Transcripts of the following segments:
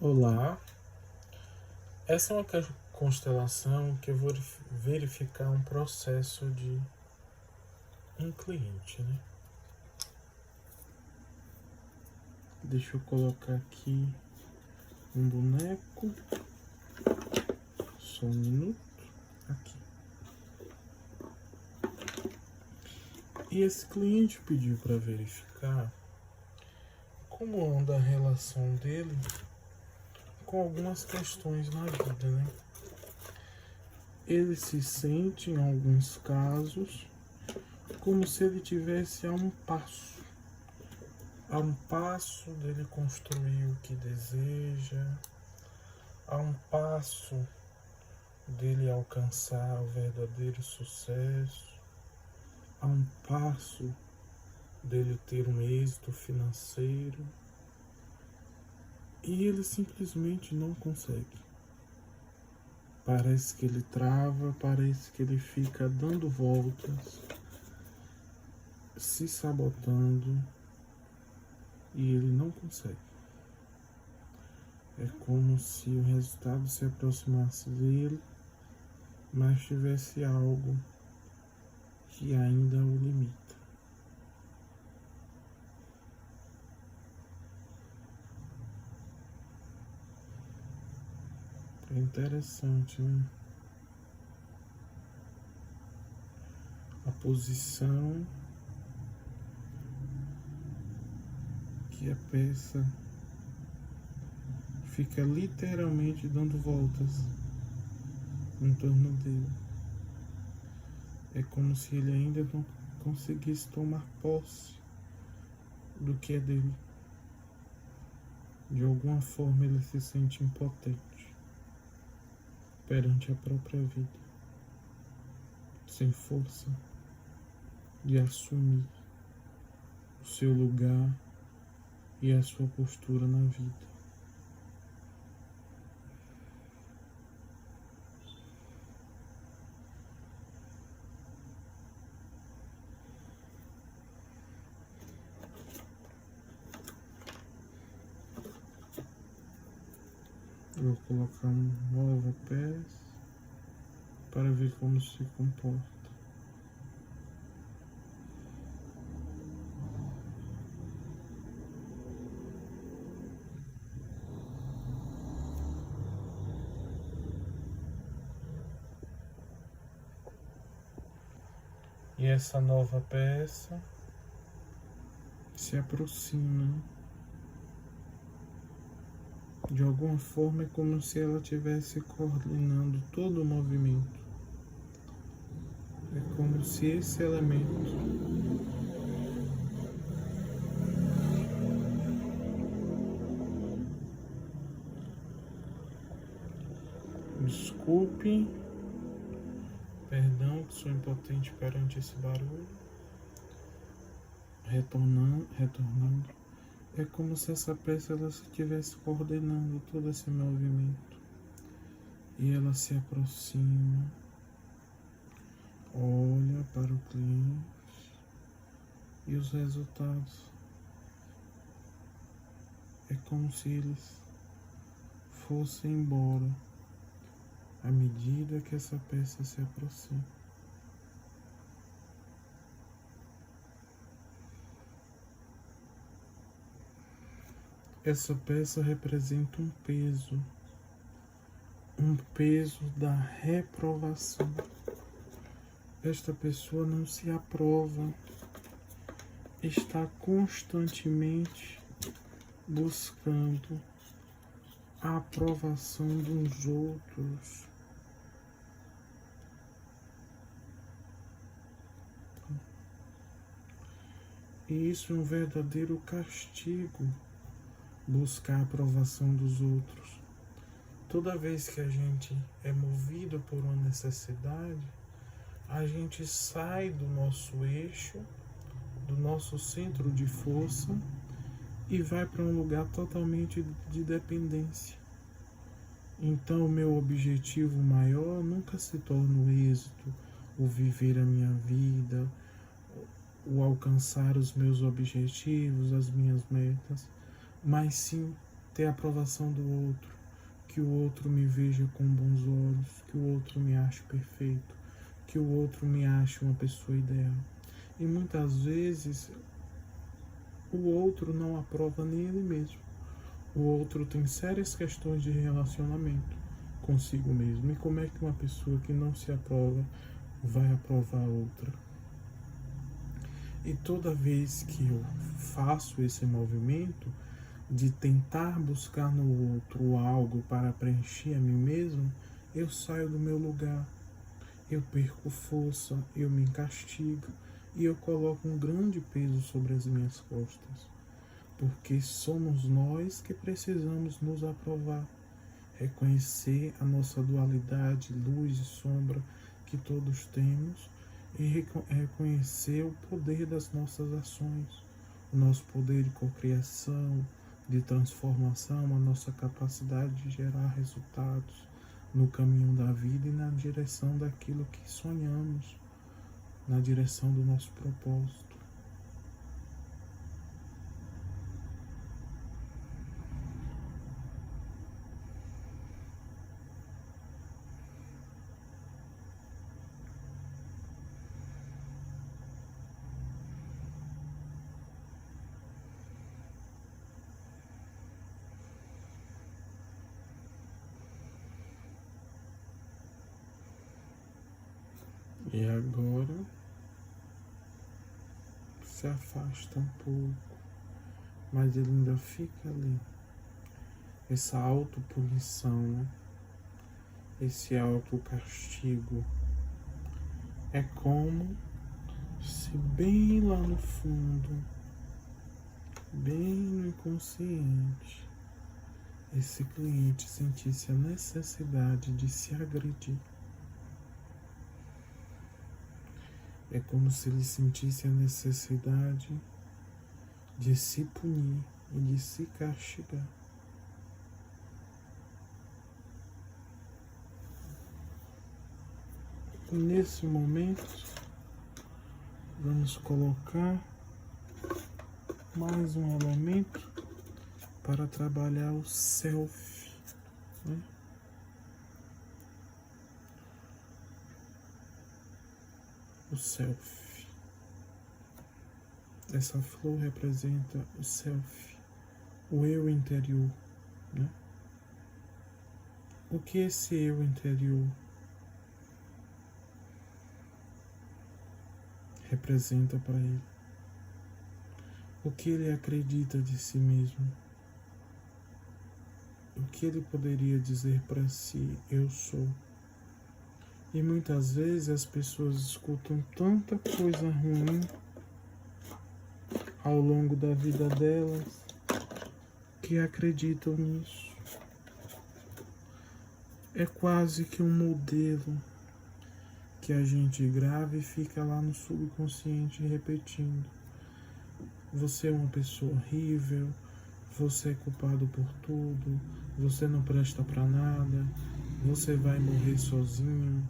Olá, essa é uma constelação que eu vou verificar um processo de um cliente, né? Deixa eu colocar aqui um boneco, só um minuto, aqui. E esse cliente pediu para verificar como anda a relação dele com algumas questões na vida, né? Ele se sente, em alguns casos, como se ele tivesse a um passo dele construir o que deseja, a um passo dele alcançar o verdadeiro sucesso, a um passo dele ter um êxito financeiro, e ele simplesmente não consegue. Parece que ele trava, parece que ele fica dando voltas, se sabotando, e ele não consegue. É como se o resultado se aproximasse dele, mas tivesse algo que ainda o limita. É interessante, né? A posição que a peça fica literalmente dando voltas em torno dele. É como se ele ainda não conseguisse tomar posse do que é dele. De alguma forma ele se sente impotente perante a própria vida, sem força de assumir o seu lugar e a sua postura na vida. Eu vou colocar uma nova peça para ver como se comporta. E essa nova peça se aproxima. De alguma forma é como se ela estivesse coordenando todo o movimento. É como se esse elemento desculpe, perdão que sou impotente perante esse barulho. Retornando. É como se essa peça ela estivesse coordenando todo esse movimento. E ela se aproxima, olha para o cliente e os resultados. É como se eles fossem embora à medida que essa peça se aproxima. Essa peça representa um peso da reprovação. Esta pessoa não se aprova, está constantemente buscando a aprovação dos outros. E isso é um verdadeiro castigo, buscar a aprovação dos outros. Toda vez que a gente é movido por uma necessidade, a gente sai do nosso eixo, do nosso centro de força e vai para um lugar totalmente de dependência. Então, o meu objetivo maior nunca se torna o êxito, o viver a minha vida, o alcançar os meus objetivos, as minhas metas, mas sim ter a aprovação do outro, que o outro me veja com bons olhos, que o outro me ache perfeito, que o outro me ache uma pessoa ideal. E muitas vezes o outro não aprova nem ele mesmo. O outro tem sérias questões de relacionamento consigo mesmo. E como é que uma pessoa que não se aprova vai aprovar a outra? E toda vez que eu faço esse movimento de tentar buscar no outro algo para preencher a mim mesmo, eu saio do meu lugar, eu perco força, eu me castigo e eu coloco um grande peso sobre as minhas costas, porque somos nós que precisamos nos aprovar, reconhecer a nossa dualidade, luz e sombra que todos temos e reconhecer o poder das nossas ações, o nosso poder de cocriação, de transformação, a nossa capacidade de gerar resultados no caminho da vida e na direção daquilo que sonhamos, na direção do nosso propósito. E agora se afasta um pouco, mas ele ainda fica ali. Essa autopunição, esse autocastigo, é como se bem lá no fundo, bem no inconsciente, esse cliente sentisse a necessidade de se agredir. É como se ele sentisse a necessidade de se punir e de se castigar. E nesse momento, vamos colocar mais um elemento para trabalhar o self, né? O self. Essa flor representa o self, o eu interior, né? O que esse eu interior representa para ele? O que ele acredita de si mesmo? O que ele poderia dizer para si, eu sou? E muitas vezes as pessoas escutam tanta coisa ruim ao longo da vida delas que acreditam nisso. É quase que um modelo que a gente grava e fica lá no subconsciente repetindo. Você é uma pessoa horrível, você é culpado por tudo, você não presta para nada, você vai morrer sozinho,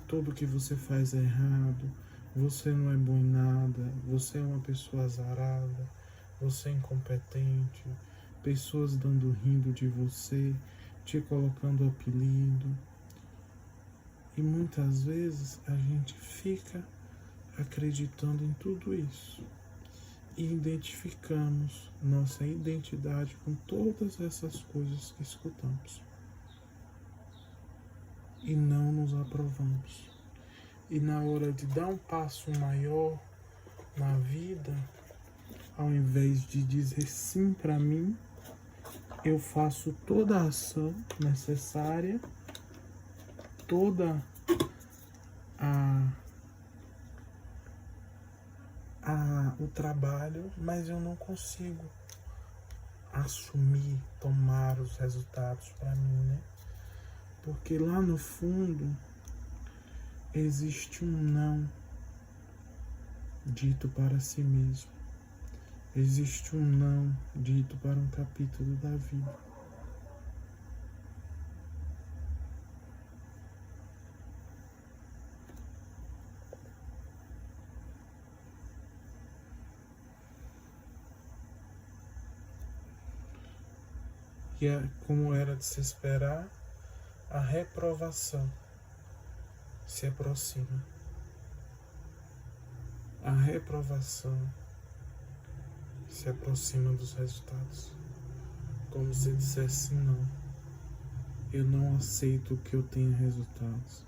tudo que você faz é errado, você não é bom em nada, você é uma pessoa azarada, você é incompetente, pessoas rindo de você, te colocando apelido. E muitas vezes a gente fica acreditando em tudo isso e identificamos nossa identidade com todas essas coisas que escutamos e não nos aprovamos. E na hora de dar um passo maior na vida, ao invés de dizer sim para mim, eu faço toda a ação necessária, toda o trabalho, mas eu não consigo assumir, tomar os resultados para mim, né? Porque lá no fundo existe um não dito para si mesmo. Existe um não dito para um capítulo da vida. E como era de se esperar, a reprovação se aproxima. A reprovação se aproxima dos resultados. Como se dissesse não. Eu não aceito que eu tenha resultados.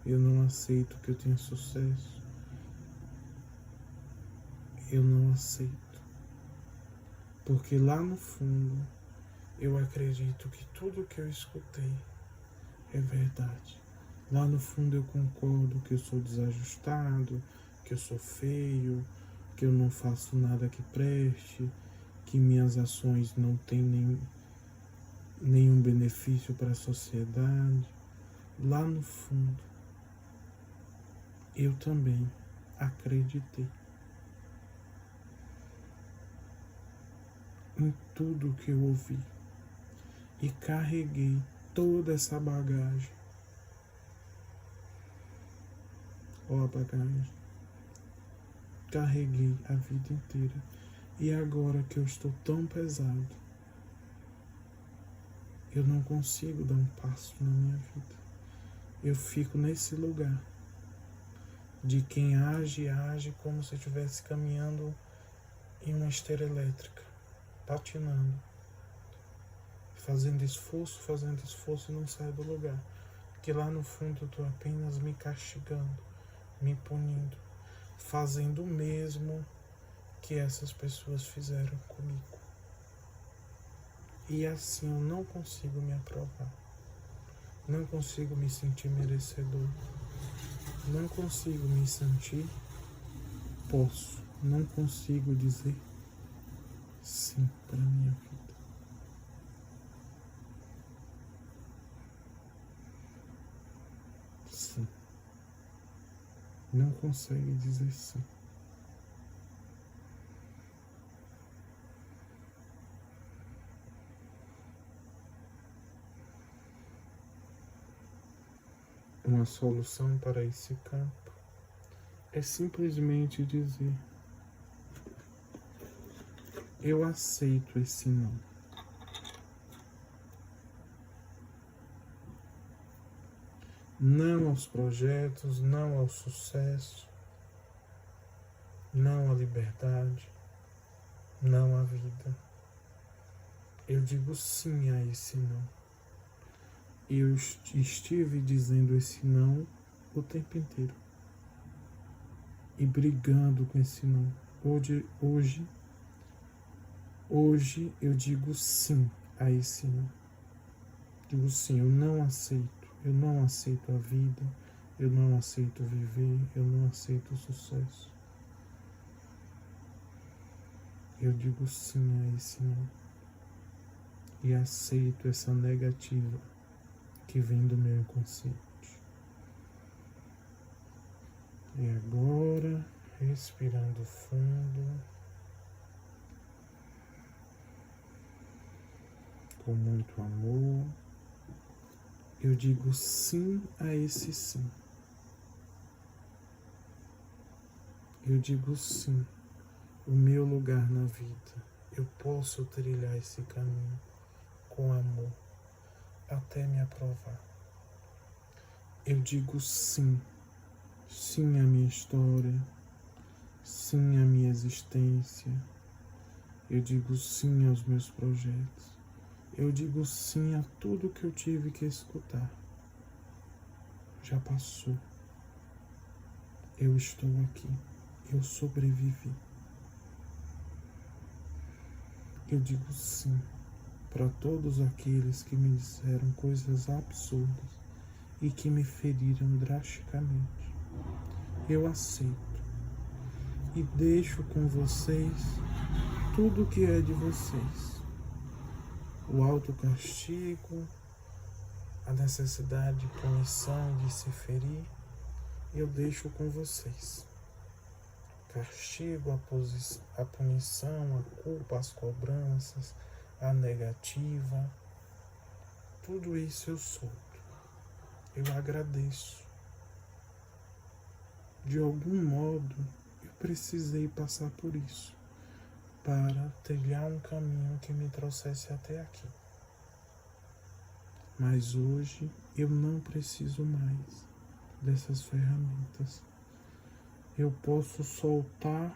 Eu não aceito que eu tenha sucesso. Eu não aceito. Porque lá no fundo, eu acredito que tudo que eu escutei é verdade. Lá no fundo eu concordo que eu sou desajustado, que eu sou feio, que eu não faço nada que preste, que minhas ações não têm nenhum benefício para a sociedade. Lá no fundo, eu também acreditei em tudo que eu ouvi e carreguei toda essa bagagem. Ó, a bagagem. Carreguei a vida inteira. E agora que eu estou tão pesado, eu não consigo dar um passo na minha vida. Eu fico nesse lugar de quem age como se estivesse caminhando em uma esteira elétrica, patinando, fazendo esforço e não sai do lugar. Porque lá no fundo eu estou apenas me castigando, me punindo, fazendo o mesmo que essas pessoas fizeram comigo. E assim eu não consigo me aprovar. Não consigo me sentir merecedor. Não consigo me sentir posso. Não consigo dizer sim para a minha vida. Sim. Não consegue dizer sim. Uma solução para esse campo é simplesmente dizer: eu aceito esse não. Não aos projetos, não ao sucesso, não à liberdade, não à vida. Eu digo sim a esse não. Eu estive dizendo esse não o tempo inteiro. E brigando com esse não. Hoje eu digo sim a esse não. Digo sim, eu não aceito. Eu não aceito a vida. Eu não aceito viver. Eu não aceito o sucesso. Eu digo sim a esse não. E aceito essa negativa que vem do meu inconsciente. E agora, respirando fundo, com muito amor, eu digo sim a esse sim. Eu digo sim, o meu lugar na vida. Eu posso trilhar esse caminho com amor até me aprovar. Eu digo sim, sim à minha história, sim à minha existência. Eu digo sim aos meus projetos. Eu digo sim a tudo que eu tive que escutar. Já passou. Eu estou aqui. Eu sobrevivi. Eu digo sim para todos aqueles que me disseram coisas absurdas e que me feriram drasticamente. Eu aceito e deixo com vocês tudo que é de vocês. O autocastigo, a necessidade de punição, de se ferir, eu deixo com vocês. Castigo, a punição, a culpa, as cobranças, a negativa, tudo isso eu solto. Eu agradeço. De algum modo, eu precisei passar por isso para trilhar um caminho que me trouxesse até aqui. Mas hoje eu não preciso mais dessas ferramentas. Eu posso soltar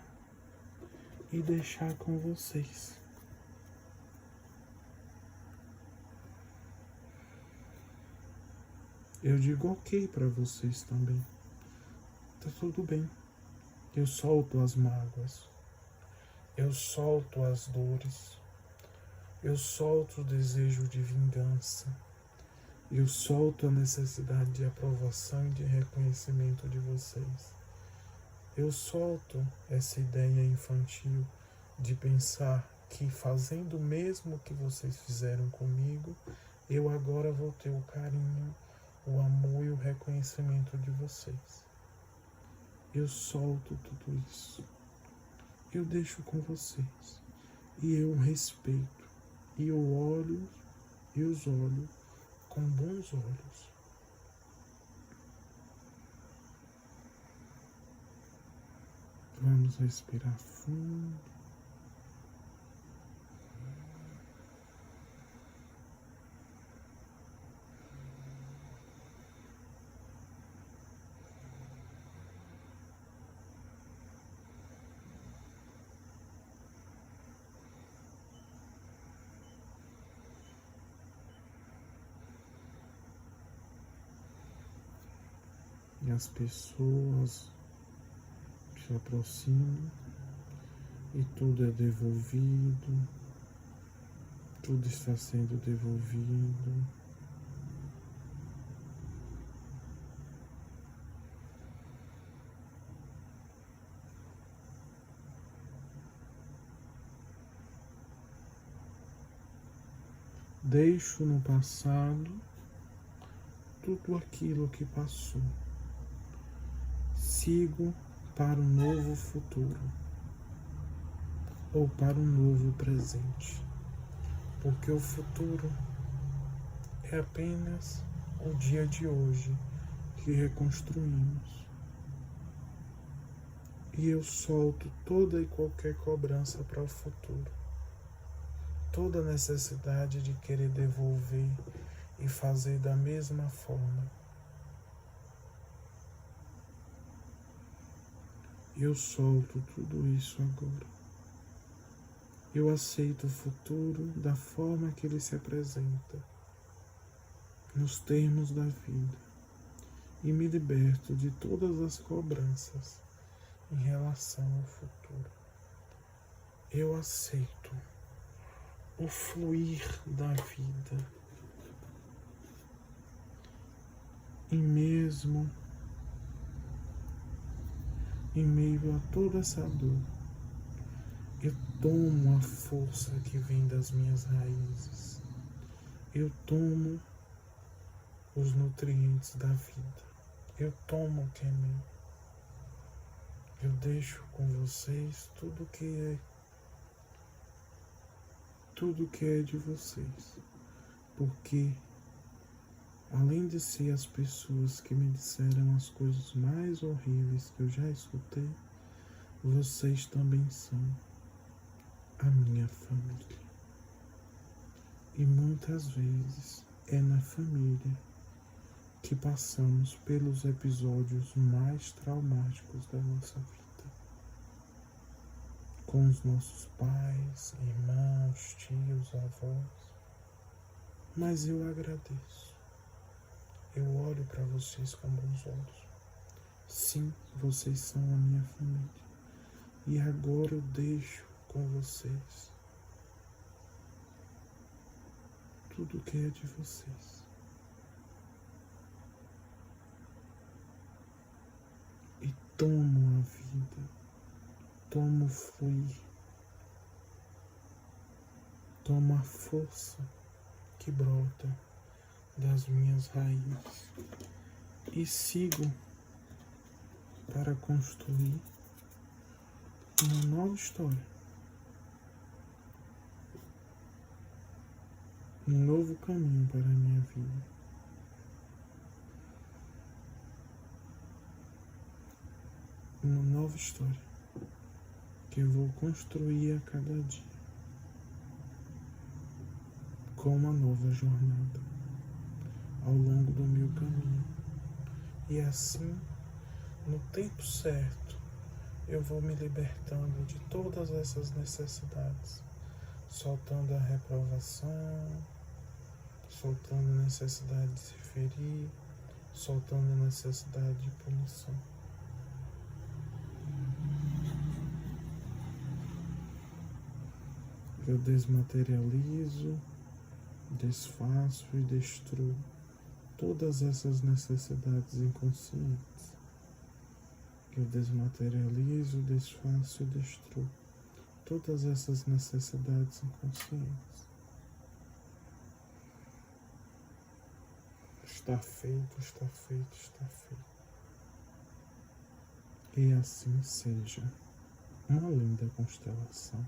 e deixar com vocês. Eu digo ok para vocês também. Tá tudo bem. Eu solto as mágoas. Eu solto as dores. Eu solto o desejo de vingança. Eu solto a necessidade de aprovação e de reconhecimento de vocês. Eu solto essa ideia infantil de pensar que fazendo o mesmo que vocês fizeram comigo, eu agora vou ter o carinho, o amor e o reconhecimento de vocês. Eu solto tudo isso. Eu deixo com vocês. E eu respeito. E eu olho e os olho com bons olhos. Vamos respirar fundo. E as pessoas se aproximam e tudo é devolvido, tudo está sendo devolvido. Deixo no passado tudo aquilo que passou. Sigo para um novo futuro ou para um novo presente, porque o futuro é apenas o dia de hoje que reconstruímos. E eu solto toda e qualquer cobrança para o futuro, toda necessidade de querer devolver e fazer da mesma forma. Eu solto tudo isso agora. Eu aceito o futuro da forma que ele se apresenta, nos termos da vida, e me liberto de todas as cobranças em relação ao futuro. Eu aceito o fluir da vida, e mesmo em meio a toda essa dor, eu tomo a força que vem das minhas raízes. Eu tomo os nutrientes da vida. Eu tomo o que é meu. Eu deixo com vocês tudo que é de vocês. Porque além de ser as pessoas que me disseram as coisas mais horríveis que eu já escutei, vocês também são a minha família. E muitas vezes é na família que passamos pelos episódios mais traumáticos da nossa vida. Com os nossos pais, irmãos, tios, avós. Mas eu agradeço. Eu olho para vocês com bons olhos. Sim, vocês são a minha família. E agora eu deixo com vocês tudo que é de vocês. E tomo a vida, tomo o fluir, tomo a força que brota das minhas raízes e sigo para construir uma nova história, um novo caminho para a minha vida. Uma nova história que eu vou construir a cada dia com uma nova jornada. ao longo do meu caminho. E assim, no tempo certo, eu vou me libertando de todas essas necessidades, soltando a reprovação, soltando a necessidade de se ferir, soltando a necessidade de punição. Eu desmaterializo, desfaço e destruo todas essas necessidades inconscientes. Eu desmaterializo, desfaço e destruo todas essas necessidades inconscientes. Está feito, está feito, está feito. E assim seja. Uma linda constelação.